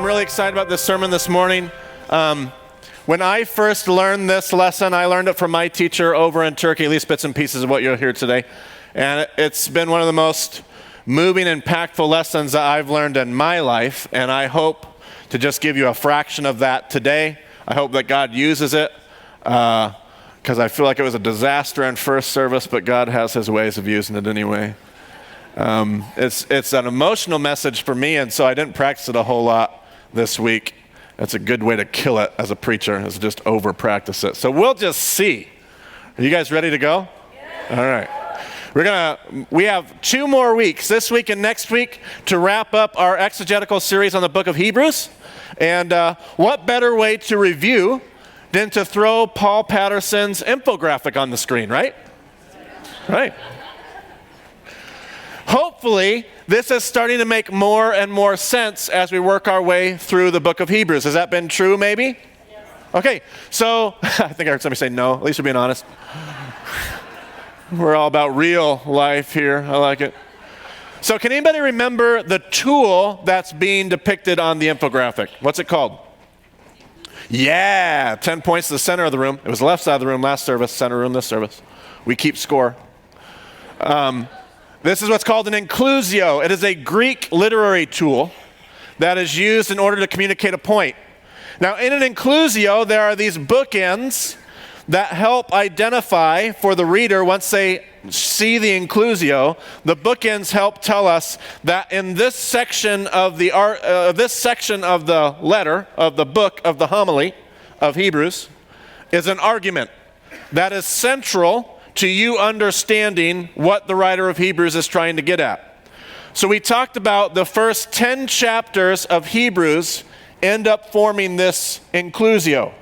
really excited about this sermon this morning. When I first learned this lesson, I learned it from my teacher over in Turkey, at least bits and pieces of what you'll hear today. And it's been one of the most moving, impactful lessons that I've learned in my life. And I hope to just give you a fraction of that today. I hope that God uses it, because I feel like it was a disaster in first service, but God has his ways of using it anyway. It's an emotional message for me, and so I didn't practice it a whole lot this week. That's a good way to kill it as a preacher, is just over practice it. So we'll just see. Are you guys ready to go? Yeah. All right. We have 2 more weeks, this week and next week, to wrap up our exegetical series on the book of Hebrews. And what better way to review than to throw Paul Patterson's infographic on the screen, right? Right. Hopefully, this is starting to make more and more sense as we work our way through the book of Hebrews. Has that been true, maybe? Yes. Okay, so I think I heard somebody say no. At least we're being honest. We're all about real life here. I like it. So can anybody remember the tool that's being depicted on the infographic? What's it called? Yeah, 10 points to the center of the room. It was the left side of the room last service, center room this service. We keep score. This is what's called an inclusio. It is a Greek literary tool that is used in order to communicate a point. Now, in an inclusio, there are these bookends that help identify for the reader, once they see the inclusio, the bookends help tell us that in this section of the letter of the book of the homily of Hebrews is an argument that is central to you understanding what the writer of Hebrews is trying to get at. So we talked about the first 10 chapters of Hebrews end up forming this inclusio.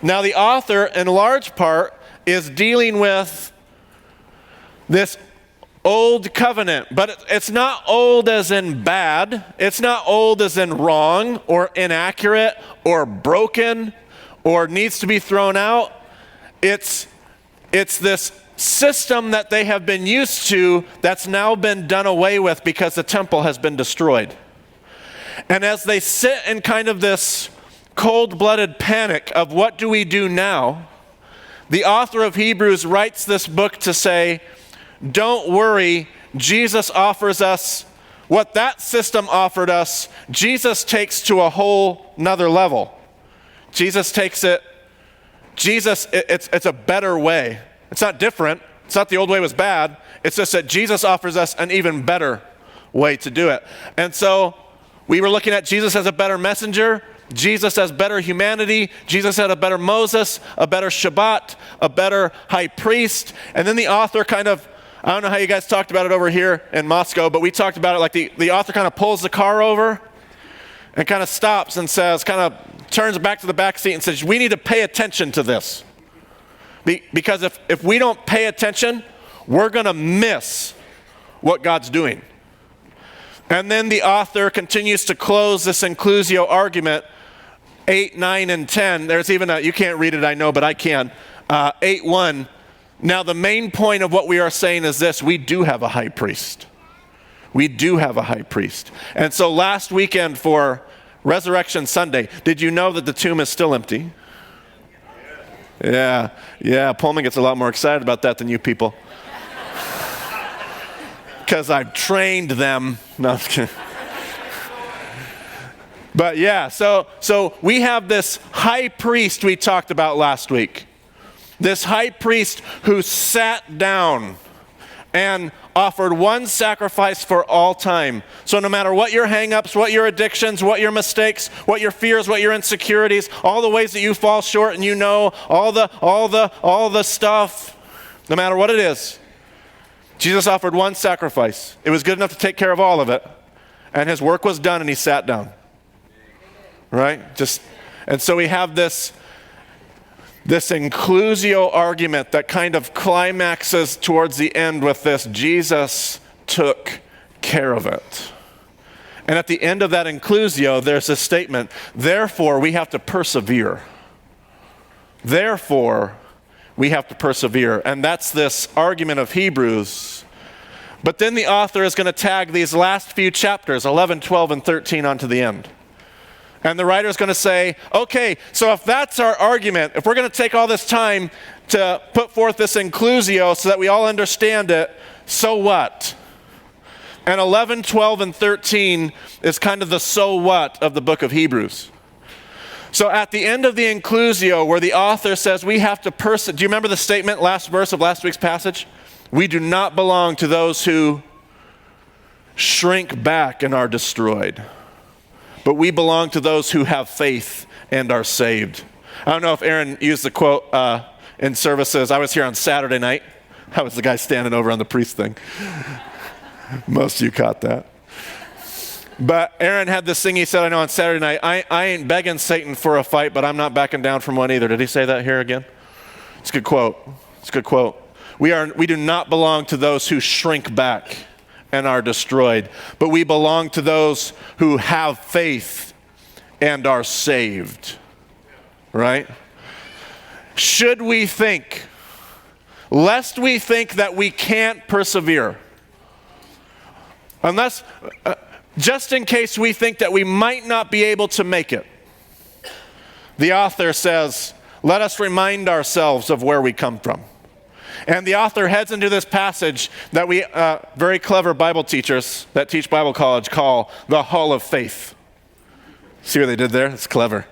Now the author, in large part, is dealing with this old covenant, but it's not old as in bad. It's not old as in wrong or inaccurate or broken or needs to be thrown out. It's this system that they have been used to that's now been done away with because the temple has been destroyed. And as they sit in kind of this cold-blooded panic of what do we do now, the author of Hebrews writes this book to say, don't worry, Jesus offers us what that system offered us. Jesus takes to a whole nother level. Jesus takes it, it's a better way. It's not different. It's not the old way was bad. It's just that Jesus offers us an even better way to do it. And so we were looking at Jesus as a better messenger, Jesus as better humanity, Jesus had a better Moses, a better Shabbat, a better high priest. And then the author kind of, I don't know how you guys talked about it over here in Moscow, but we talked about it like the author kind of pulls the car over and kind of stops and says, kind of turns back to the back seat and says, we need to pay attention to this. Because if we don't pay attention, we're going to miss what God's doing. And then the author continues to close this inclusio argument, 8, 9, and 10. There's even you can't read it, I know, but I can. 8:1. Now the main point of what we are saying is this: we do have a high priest. We do have a high priest. And so last weekend for Resurrection Sunday, did you know that the tomb is still empty? Yeah, Pullman gets a lot more excited about that than you people. Because I've trained them. No, I'm just kidding. But yeah, so we have this high priest we talked about last week. This high priest who sat down and offered one sacrifice for all time. So no matter what your hang-ups, what your addictions, what your mistakes, what your fears, what your insecurities, all the ways that you fall short and you know all the stuff, no matter what it is, Jesus offered one sacrifice. It was good enough to take care of all of it. And his work was done and he sat down. Right? And so we have this inclusio argument that kind of climaxes towards the end with this: Jesus took care of it. And at the end of that inclusio, there's a statement: therefore, we have to persevere. Therefore, we have to persevere. And that's this argument of Hebrews. But then the author is going to tag these last few chapters, 11, 12, and 13, onto the end. And the writer is going to say, okay, so if that's our argument, if we're going to take all this time to put forth this inclusio so that we all understand it, so what? And 11, 12, and 13 is kind of the so what of the book of Hebrews. So at the end of the inclusio, where the author says we have to do you remember the statement, last verse of last week's passage? We do not belong to those who shrink back and are destroyed, but we belong to those who have faith and are saved. I don't know if Aaron used the quote in services. I was here on Saturday night. I was the guy standing over on the priest thing. Most of you caught that. But Aaron had this thing he said, I know, on Saturday night, I ain't begging Satan for a fight, but I'm not backing down from one either. Did he say that here again? It's a good quote. It's a good quote. We do not belong to those who shrink back and are destroyed, but we belong to those who have faith and are saved. Right? Should we think, lest we think that we can't persevere, unless, just in case we think that we might not be able to make it, the author says, let us remind ourselves of where we come from. And the author heads into this passage that we, very clever Bible teachers that teach Bible college, call the Hall of Faith. See what they did there? It's clever.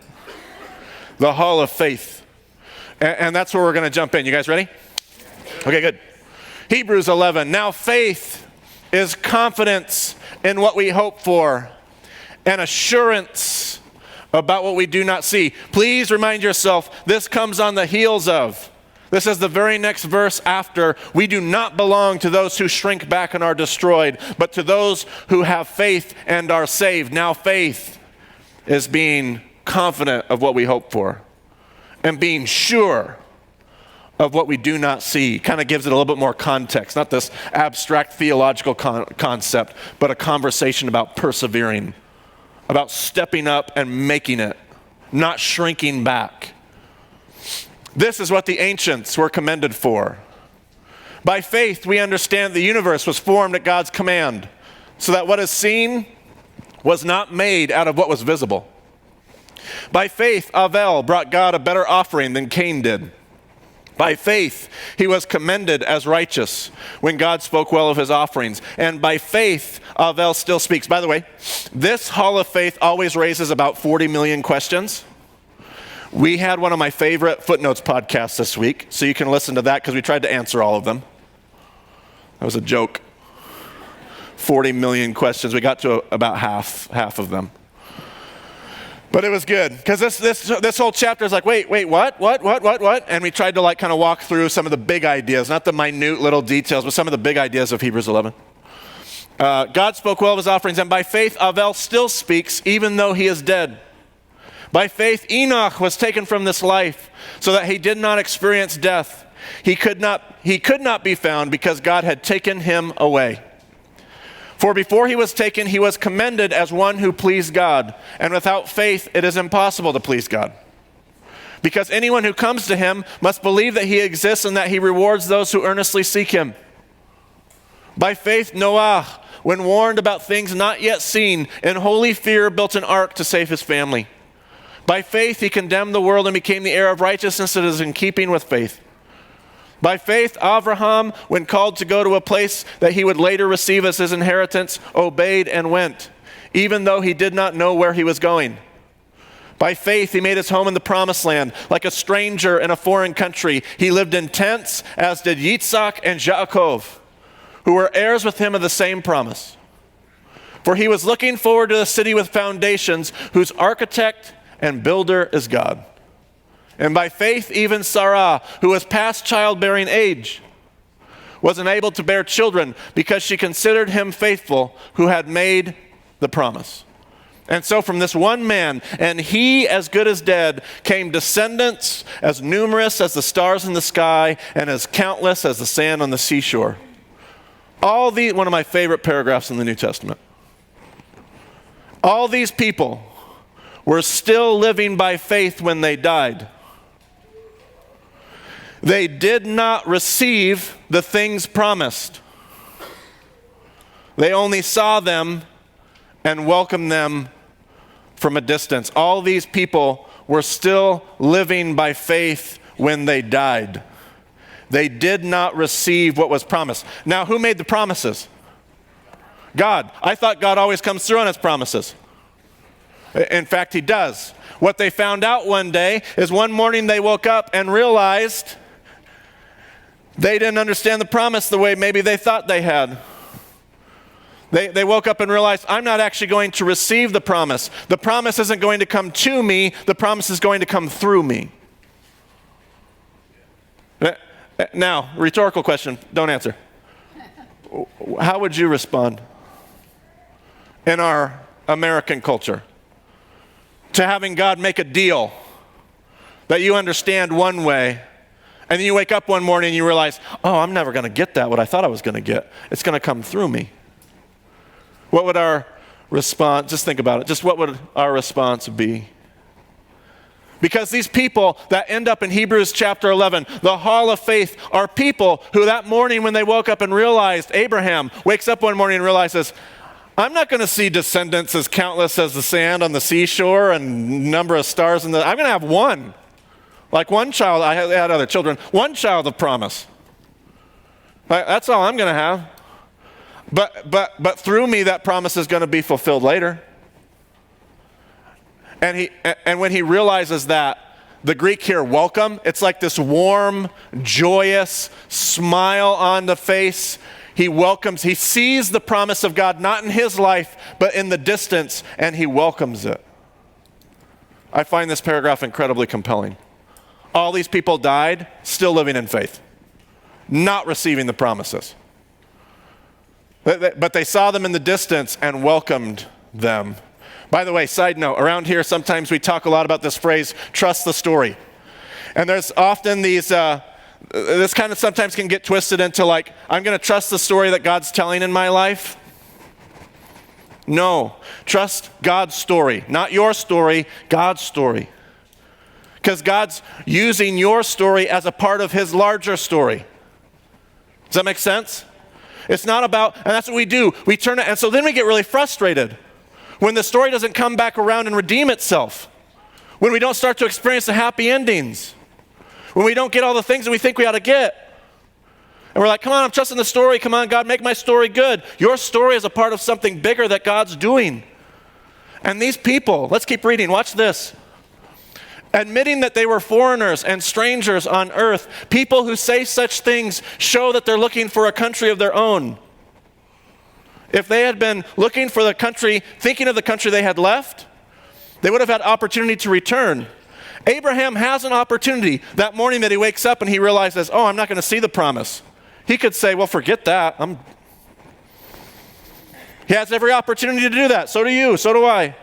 The Hall of Faith. And that's where we're going to jump in. You guys ready? Okay, good. Hebrews 11. Now faith is confidence in what we hope for and assurance about what we do not see. Please remind yourself, this comes on the heels of. This is the very next verse after, we do not belong to those who shrink back and are destroyed, but to those who have faith and are saved. Now faith is being confident of what we hope for and being sure of what we do not see. Kind of gives it a little bit more context, not this abstract theological concept, but a conversation about persevering, about stepping up and making it, not shrinking back. This is what the ancients were commended for. By faith, we understand the universe was formed at God's command, so that what is seen was not made out of what was visible. By faith, Abel brought God a better offering than Cain did. By faith, he was commended as righteous when God spoke well of his offerings. And by faith, Abel still speaks. By the way, this Hall of Faith always raises about 40 million questions. We had one of my favorite Footnotes podcasts this week, so you can listen to that because we tried to answer all of them. That was a joke. 40 million questions. We got to about half of them. But it was good because this whole chapter is like, wait, what? And we tried to kind of walk through some of the big ideas, not the minute little details, but some of the big ideas of Hebrews 11. God spoke well of his offerings, and by faith Abel still speaks even though he is dead. By faith, Enoch was taken from this life so that he did not experience death. He could not be found because God had taken him away. For before he was taken, he was commended as one who pleased God. And without faith, it is impossible to please God. Because anyone who comes to him must believe that he exists and that he rewards those who earnestly seek him. By faith, Noah, when warned about things not yet seen, in holy fear built an ark to save his family. By faith, he condemned the world and became the heir of righteousness that is in keeping with faith. By faith, Abraham, when called to go to a place that he would later receive as his inheritance, obeyed and went, even though he did not know where he was going. By faith, he made his home in the promised land. Like a stranger in a foreign country, he lived in tents, as did Yitzhak and Yaakov, who were heirs with him of the same promise. For he was looking forward to the city with foundations, whose architect and builder is God. And by faith, even Sarah, who was past childbearing age, was unable to bear children because she considered him faithful who had made the promise. And so from this one man, and he as good as dead, came descendants as numerous as the stars in the sky and as countless as the sand on the seashore. One of my favorite paragraphs in the New Testament. All these people were still living by faith when they died. They did not receive the things promised. They only saw them and welcomed them from a distance. All these people were still living by faith when they died. They did not receive what was promised. Now, who made the promises? God. I thought God always comes through on his promises. In fact, he does. What they found out one day is one morning they woke up and realized they didn't understand the promise the way maybe they thought they had. They woke up and realized, I'm not actually going to receive the promise. The promise isn't going to come to me. The promise is going to come through me. Now, rhetorical question. Don't answer. How would you respond in our American culture to having God make a deal that you understand one way, and then you wake up one morning and you realize, oh, I'm never going to get that, what I thought I was going to get. It's going to come through me. What would our response, just think about it, just what would our response be? Because these people that end up in Hebrews chapter 11, the hall of faith, are people who that morning when they woke up and realized, Abraham wakes up one morning and realizes, I'm not going to see descendants as countless as the sand on the seashore and number of stars in the, I'm going to have one. Like one child, I had other children, one child of promise. That's all I'm going to have. But through me, that promise is going to be fulfilled later. And when he realizes that, the Greek here, welcome, it's like this warm, joyous smile on the face. He welcomes, he sees the promise of God, not in his life, but in the distance, and he welcomes it. I find this paragraph incredibly compelling. All these people died, still living in faith, not receiving the promises. But they saw them in the distance and welcomed them. By the way, side note, around here sometimes we talk a lot about this phrase, trust the story. And there's often these, this kind of sometimes can get twisted into like, I'm going to trust the story that God's telling in my life. No, trust God's story, not your story, God's story. Because God's using your story as a part of his larger story. Does that make sense? It's not about, and that's what we do. We turn it, and so then we get really frustrated when the story doesn't come back around and redeem itself. When we don't start to experience the happy endings. When we don't get all the things that we think we ought to get. And we're like, come on, I'm trusting the story. Come on, God, make my story good. Your story is a part of something bigger that God's doing. And these people, let's keep reading. Watch this. Admitting that they were foreigners and strangers on earth, people who say such things show that they're looking for a country of their own. If they had been looking for the country, thinking of the country they had left, they would have had opportunity to return. Abraham has an opportunity that morning that he wakes up and he realizes, oh, I'm not going to see the promise. He could say, well, forget that. He has every opportunity to do that. So do you. So do I.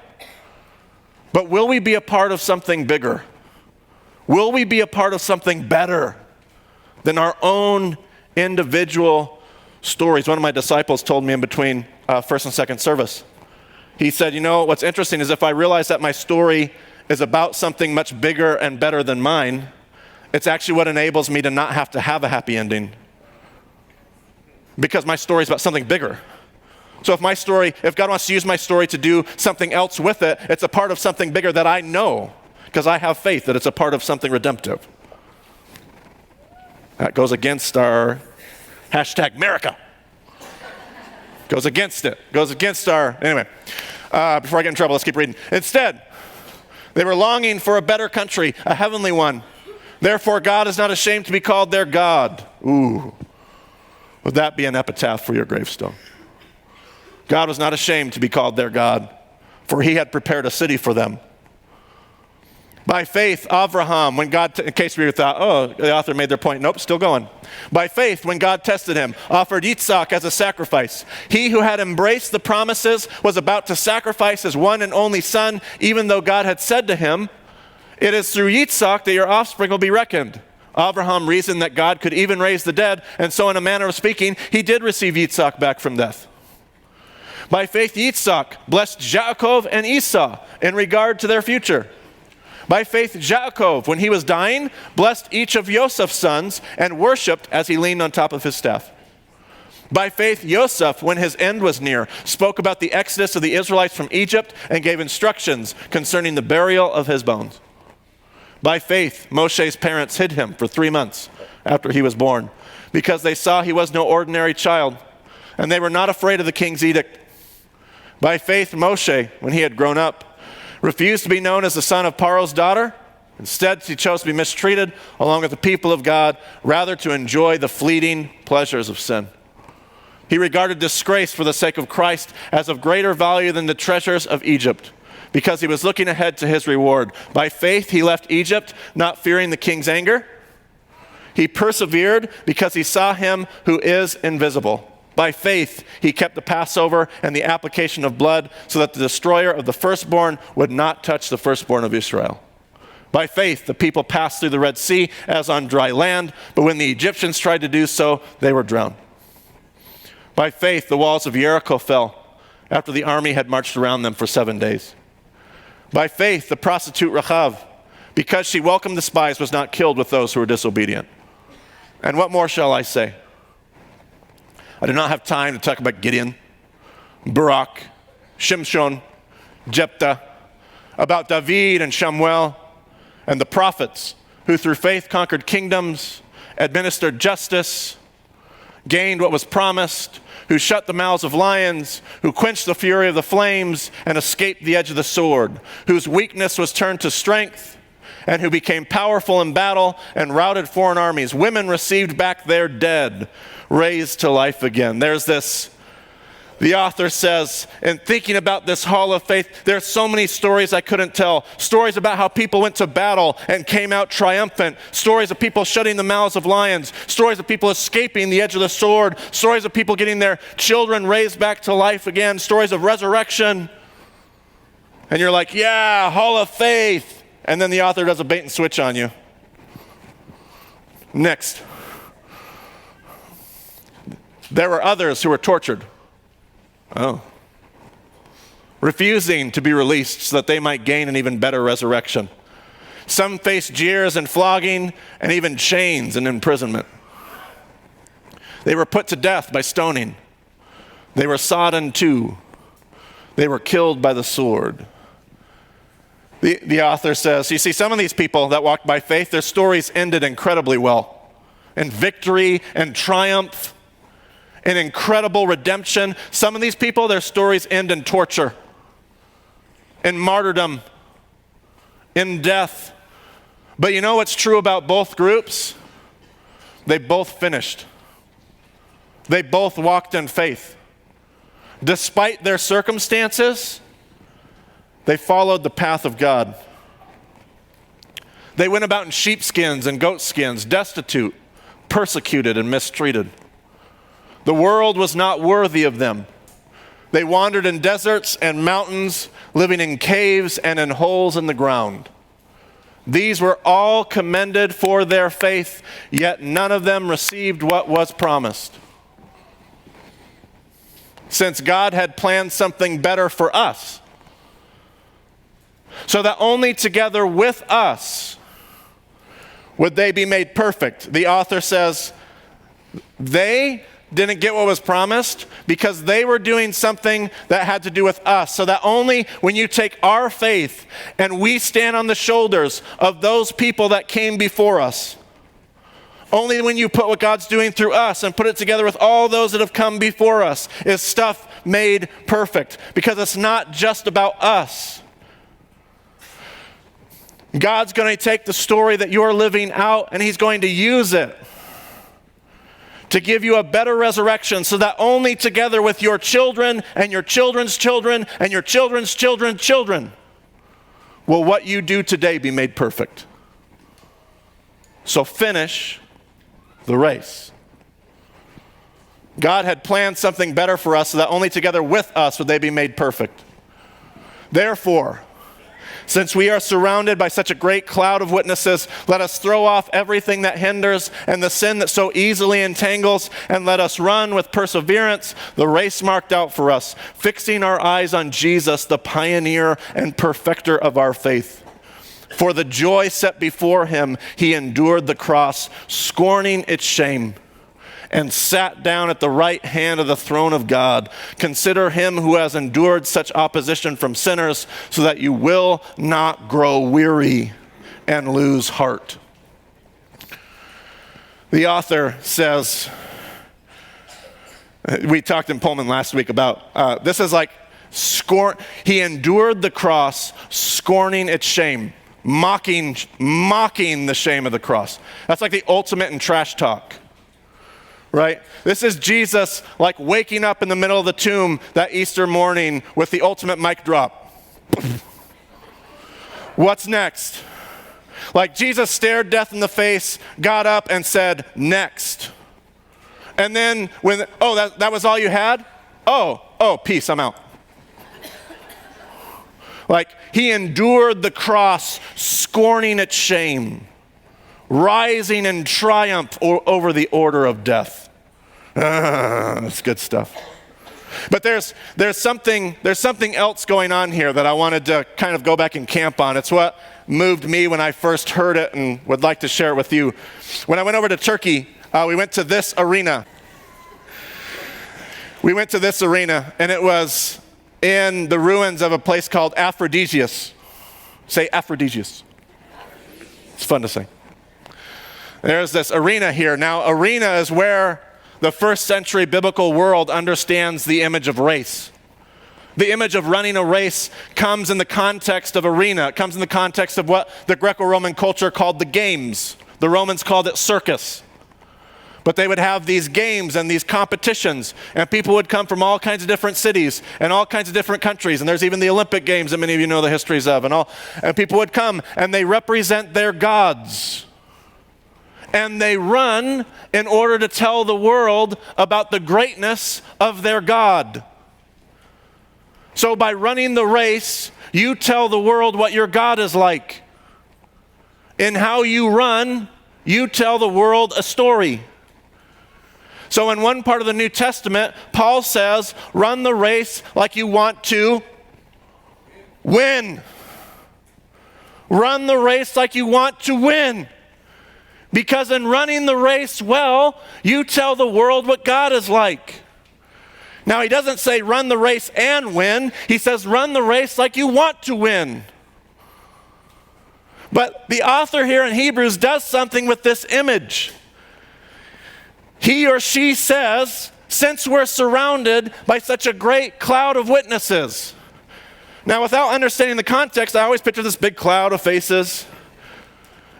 But will we be a part of something bigger? Will we be a part of something better than our own individual stories? One of my disciples told me in between first and second service. He said, you know, what's interesting is if I realize that my story is about something much bigger and better than mine, it's actually what enables me to not have to have a happy ending. Because my story is about something bigger. So if God wants to use my story to do something else with it, it's a part of something bigger that I know, because I have faith that it's a part of something redemptive. That goes against our hashtag America. Goes against it. Goes against our, anyway. Before I get in trouble, let's keep reading. Instead, they were longing for a better country, a heavenly one. Therefore, God is not ashamed to be called their God. Ooh. Would that be an epitaph for your gravestone? God was not ashamed to be called their God, for he had prepared a city for them. By faith, Abraham, when God, in case we thought, oh, the author made their point. Nope, still going. By faith, when God tested him, offered Yitzhak as a sacrifice. He who had embraced the promises was about to sacrifice his one and only son, even though God had said to him, it is through Yitzhak that your offspring will be reckoned. Abraham reasoned that God could even raise the dead, and so in a manner of speaking, he did receive Yitzhak back from death. By faith, Yitzhak blessed Yaakov and Esau in regard to their future. By faith, Yaakov, when he was dying, blessed each of Joseph's sons and worshiped as he leaned on top of his staff. By faith, Joseph, when his end was near, spoke about the exodus of the Israelites from Egypt and gave instructions concerning the burial of his bones. By faith, Moshe's parents hid him for 3 months after he was born, because they saw he was no ordinary child, and they were not afraid of the king's edict. By faith, Moshe, when he had grown up, refused to be known as the son of Paro's daughter. Instead, he chose to be mistreated along with the people of God, rather to enjoy the fleeting pleasures of sin. He regarded disgrace for the sake of Christ as of greater value than the treasures of Egypt, because he was looking ahead to his reward. By faith, he left Egypt, not fearing the king's anger. He persevered because he saw him who is invisible. By faith, he kept the Passover and the application of blood, so that the destroyer of the firstborn would not touch the firstborn of Israel. By faith, the people passed through the Red Sea as on dry land, but when the Egyptians tried to do so, they were drowned. By faith, the walls of Jericho fell after the army had marched around them for 7 days. By faith, the prostitute Rachav, because she welcomed the spies, was not killed with those who were disobedient. And what more shall I say? I do not have time to talk about Gideon, Barak, Shimshon, Jephthah, about David and Shamuel, and the prophets who through faith conquered kingdoms, administered justice, gained what was promised, who shut the mouths of lions, who quenched the fury of the flames, and escaped the edge of the sword, whose weakness was turned to strength, and who became powerful in battle and routed foreign armies. Women received back their dead, raised to life again. There's this, the author says, in thinking about this hall of faith, there's so many stories I couldn't tell. Stories about how people went to battle and came out triumphant. Stories of people shutting the mouths of lions. Stories of people escaping the edge of the sword. Stories of people getting their children raised back to life again. Stories of resurrection. And you're like, yeah, hall of faith. And then the author does a bait and switch on you. Next. There were others who were tortured. Refusing to be released so that they might gain an even better resurrection. Some faced jeers and flogging and even chains and imprisonment. They were put to death by stoning. They were sodden too. They were killed by the sword. The author says, you see, some of these people that walked by faith, their stories ended incredibly well. In victory and triumph. In incredible redemption. Some of these people, their stories end in torture, in martyrdom, in death. But you know what's true about both groups? They both finished. They both walked in faith. Despite their circumstances, they followed the path of God. They went about in sheepskins and goatskins, destitute, persecuted, and mistreated. The world was not worthy of them. They wandered in deserts and mountains, living in caves and in holes in the ground. These were all commended for their faith, yet none of them received what was promised. Since God had planned something better for us, so that only together with us would they be made perfect. The author says, they didn't get what was promised because they were doing something that had to do with us. So that only when you take our faith and we stand on the shoulders of those people that came before us, only when you put what God's doing through us and put it together with all those that have come before us is stuff made perfect. Because it's not just about us. God's going to take the story that you're living out and he's going to use it to give you a better resurrection, so that only together with your children and your children's children and your children's children's children will what you do today be made perfect. So finish the race. God had planned something better for us so that only together with us would they be made perfect. Therefore, since we are surrounded by such a great cloud of witnesses, let us throw off everything that hinders and the sin that so easily entangles, and let us run with perseverance the race marked out for us, fixing our eyes on Jesus, the pioneer and perfecter of our faith. For the joy set before him, he endured the cross, scorning its shame, and sat down at the right hand of the throne of God. Consider him who has endured such opposition from sinners, so that you will not grow weary and lose heart. The author says, we talked in Pullman last week about, this is like he endured the cross, scorning its shame, mocking the shame of the cross. That's like the ultimate in trash talk, right? This is Jesus like waking up in the middle of the tomb that Easter morning with the ultimate mic drop. What's next? Like Jesus stared death in the face, got up and said, next. And then that was all you had? Oh, peace, I'm out. Like he endured the cross, scorning its shame, rising in triumph over the order of death. That's good stuff. But there's something else going on here that I wanted to kind of go back and camp on. It's what moved me when I first heard it and would like to share it with you. When I went over to Turkey, we went to this arena. And it was in the ruins of a place called Aphrodisias. Say Aphrodisias. It's fun to say. There's this arena here. Now, arena is where the first century biblical world understands the image of race. The image of running a race comes in the context of arena. It comes in the context of what the Greco-Roman culture called the games. The Romans called it circus. But they would have these games and these competitions, and people would come from all kinds of different cities and all kinds of different countries. And there's even the Olympic Games that many of you know the histories of. And people would come and they represent their gods. And they run in order to tell the world about the greatness of their God. So by running the race, you tell the world what your God is like. In how you run, you tell the world a story. So in one part of the New Testament, Paul says, run the race like you want to win. Run the race like you want to win. Because in running the race well, you tell the world what God is like. Now, he doesn't say run the race and win. He says run the race like you want to win. But the author here in Hebrews does something with this image. He or she says, since we're surrounded by such a great cloud of witnesses. Now, without understanding the context, I always picture this big cloud of faces.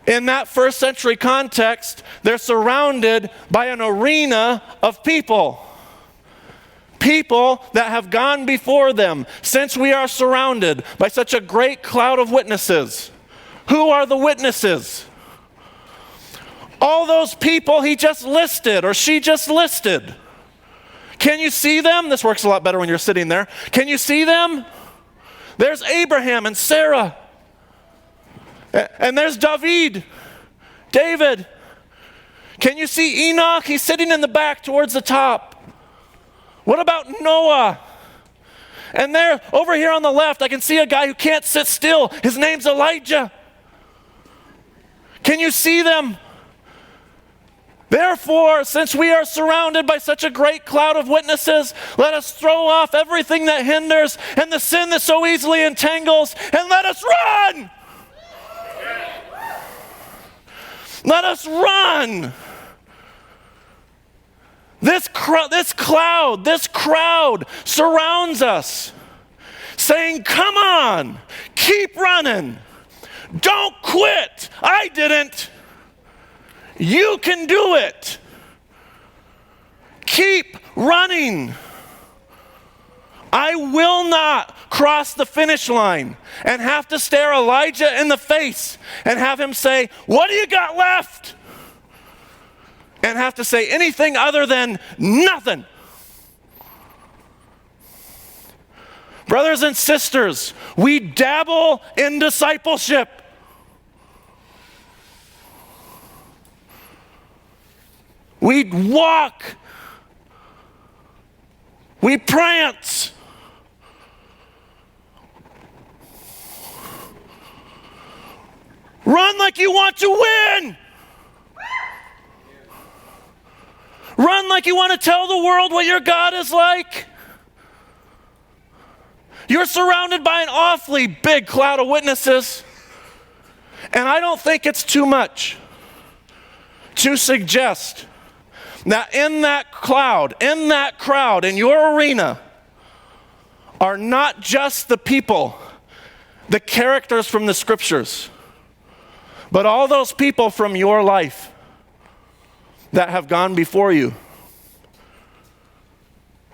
In that first century context, they're surrounded by an arena of people. People that have gone before them. Since we are surrounded by such a great cloud of witnesses. Who are the witnesses? All those people he just listed or she just listed. Can you see them? This works a lot better when you're sitting there. Can you see them? There's Abraham and Sarah. And there's David. Can you see Enoch? He's sitting in the back towards the top. What about Noah? And there, over here on the left, I can see a guy who can't sit still. His name's Elijah. Can you see them? Therefore, since we are surrounded by such a great cloud of witnesses, let us throw off everything that hinders and the sin that so easily entangles, and let us run! Let us run! This crowd surrounds us, saying, come on, keep running. Don't quit. I didn't. You can do it. Keep running. I will not cross the finish line and have to stare Elijah in the face and have him say, what do you got left? And have to say anything other than nothing. Brothers and sisters, we dabble in discipleship. We walk. We prance. Run like you want to win. Run like you want to tell the world what your God is like. You're surrounded by an awfully big cloud of witnesses. And I don't think it's too much to suggest that in that cloud, in that crowd, in your arena, are not just the people, the characters from the scriptures, but all those people from your life that have gone before you.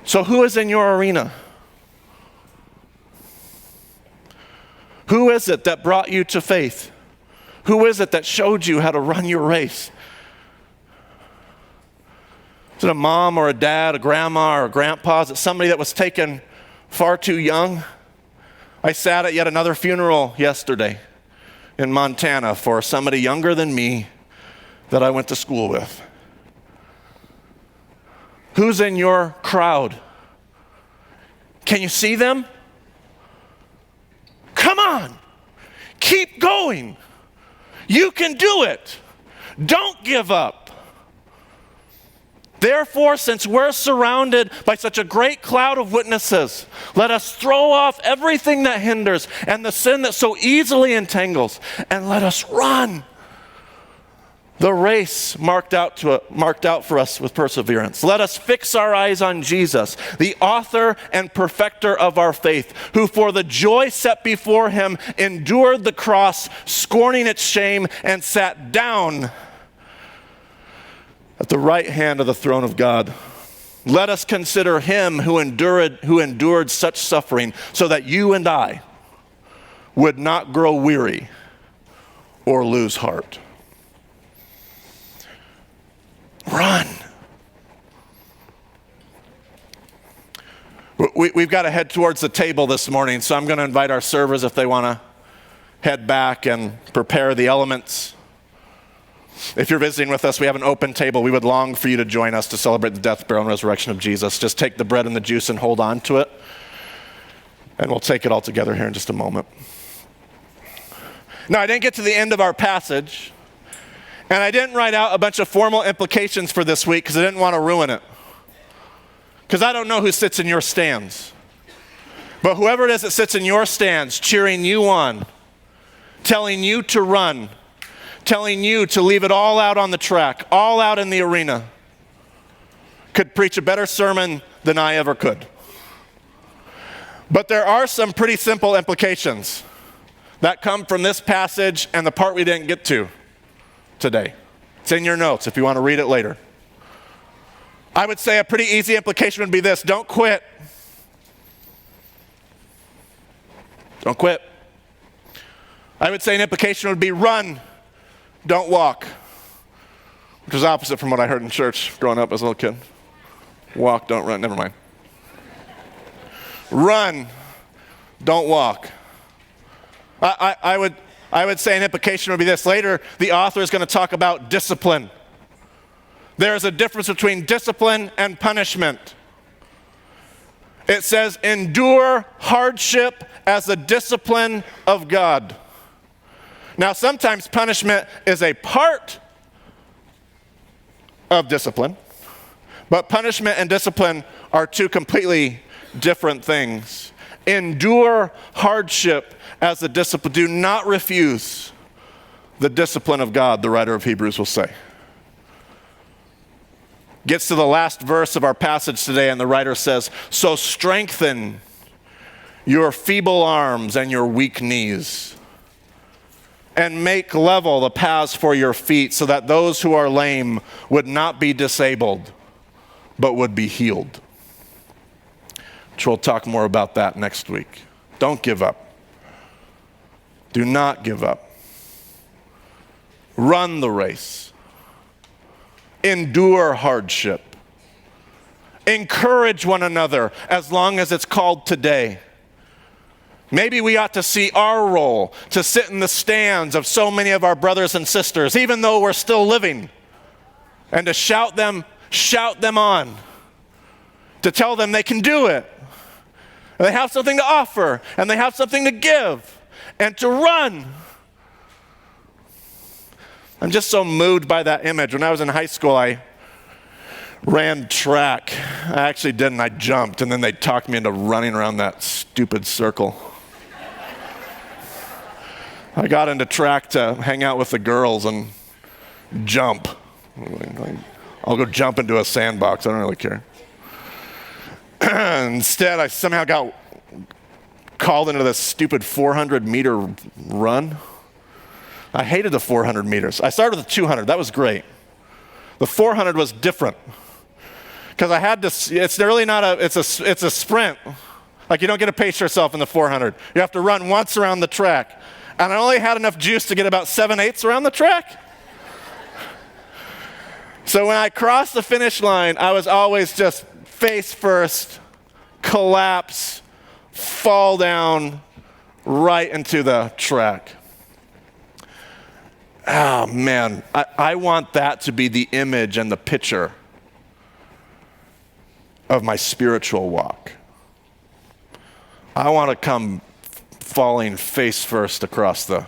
So who is in your arena? Who is it that brought you to faith? Who is it that showed you how to run your race? Is it a mom or a dad, a grandma or a grandpa? Is it somebody that was taken far too young? I sat at yet another funeral yesterday in Montana for somebody younger than me that I went to school with. Who's in your crowd? Can you see them? Come on, keep going. You can do it. Don't give up. Therefore, since we're surrounded by such a great cloud of witnesses, let us throw off everything that hinders and the sin that so easily entangles, and let us run the race marked out for us with perseverance. Let us fix our eyes on Jesus, the author and perfecter of our faith, who for the joy set before him endured the cross, scorning its shame, and sat down at the right hand of the throne of God. Let us consider him who endured such suffering, so that you and I would not grow weary or lose heart. Run. We've got to head towards the table this morning, so I'm going to invite our servers if they want to head back and prepare the elements. If you're visiting with us, we have an open table. We would long for you to join us to celebrate the death, burial, and resurrection of Jesus. Just take the bread and the juice and hold on to it. And we'll take it all together here in just a moment. Now, I didn't get to the end of our passage, and I didn't write out a bunch of formal implications for this week because I didn't want to ruin it. Because I don't know who sits in your stands. But whoever it is that sits in your stands, cheering you on, telling you to run, telling you to leave it all out on the track, all out in the arena, could preach a better sermon than I ever could. But there are some pretty simple implications that come from this passage and the part we didn't get to today. It's in your notes if you want to read it later. I would say a pretty easy implication would be this: don't quit. Don't quit. I would say an implication would be run. Don't walk, which is opposite from what I heard in church growing up as a little kid. Walk, don't run. Never mind. Run, don't walk. I would say an implication would be this. Later, the author is going to talk about discipline. There is a difference between discipline and punishment. It says, endure hardship as a discipline of God. Now, sometimes punishment is a part of discipline, but punishment and discipline are two completely different things. Endure hardship as a discipline. Do not refuse the discipline of God, the writer of Hebrews will say. Gets to the last verse of our passage today, and the writer says, so strengthen your feeble arms and your weak knees, and make level the paths for your feet, so that those who are lame would not be disabled, but would be healed. Which we'll talk more about that next week. Don't give up. Do not give up. Run the race. Endure hardship. Encourage one another as long as it's called today. Maybe we ought to see our role to sit in the stands of so many of our brothers and sisters, even though we're still living, and to shout them on, to tell them they can do it, and they have something to offer, and they have something to give, and to run. I'm just so moved by that image. When I was in high school, I ran track. I actually didn't. I jumped, and then they talked me into running around that stupid circle. I got into track to hang out with the girls and jump. I'll go jump into a sandbox. I don't really care. Instead, I somehow got called into this stupid 400-meter run. I hated the 400 meters. I started with the 200. That was great. The 400 was different because I had to. It's really not a. It's a sprint. Like you don't get to pace yourself in the 400. You have to run once around the track, and I only had enough juice to get about 7/8 around the track. So when I crossed the finish line, I was always just face first, collapse, fall down right into the track. Oh man, I want that to be the image and the picture of my spiritual walk. I want to come falling face first across the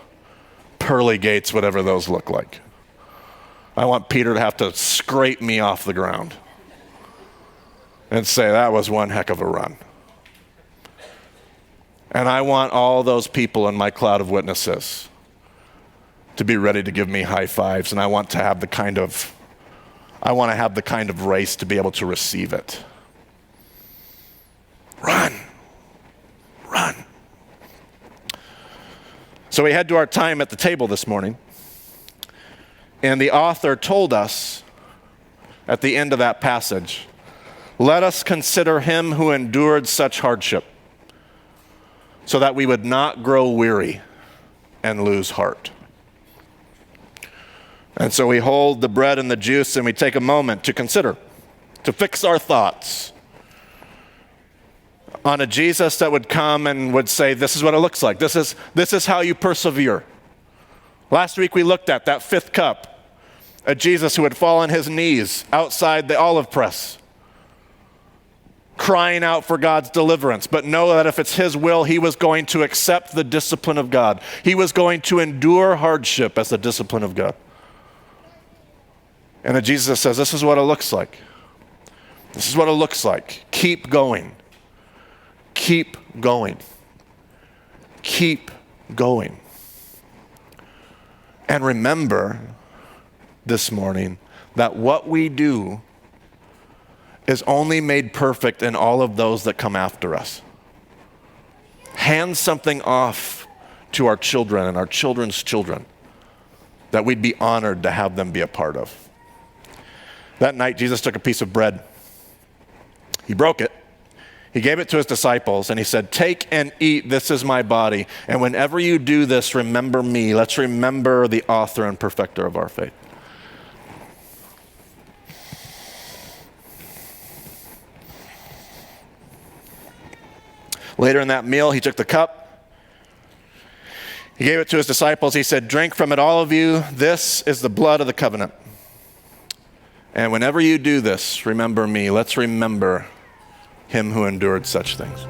pearly gates, whatever those look like. I want Peter to have to scrape me off the ground and say, that was one heck of a run. And I want all those people in my cloud of witnesses to be ready to give me high fives, and I want to have the kind of race to be able to receive it. Run. So we head to our time at the table this morning, and the author told us at the end of that passage, let us consider him who endured such hardship, so that we would not grow weary and lose heart. And so we hold the bread and the juice and we take a moment to consider, to fix our thoughts on a Jesus that would come and would say, this is what it looks like. This is how you persevere. Last week we looked at that fifth cup, a Jesus who would fall on his knees outside the olive press, crying out for God's deliverance, but know that if it's his will, he was going to accept the discipline of God. He was going to endure hardship as the discipline of God. And then Jesus says, this is what it looks like. This is what it looks like. Keep going. Keep going. Keep going. And remember this morning that what we do is only made perfect in all of those that come after us. Hand something off to our children and our children's children that we'd be honored to have them be a part of. That night, Jesus took a piece of bread. He broke it. He gave it to his disciples, and he said, take and eat. This is my body. And whenever you do this, remember me. Let's remember the author and perfecter of our faith. Later in that meal, he took the cup. He gave it to his disciples. He said, drink from it, all of you. This is the blood of the covenant. And whenever you do this, remember me. Let's remember him who endured such things.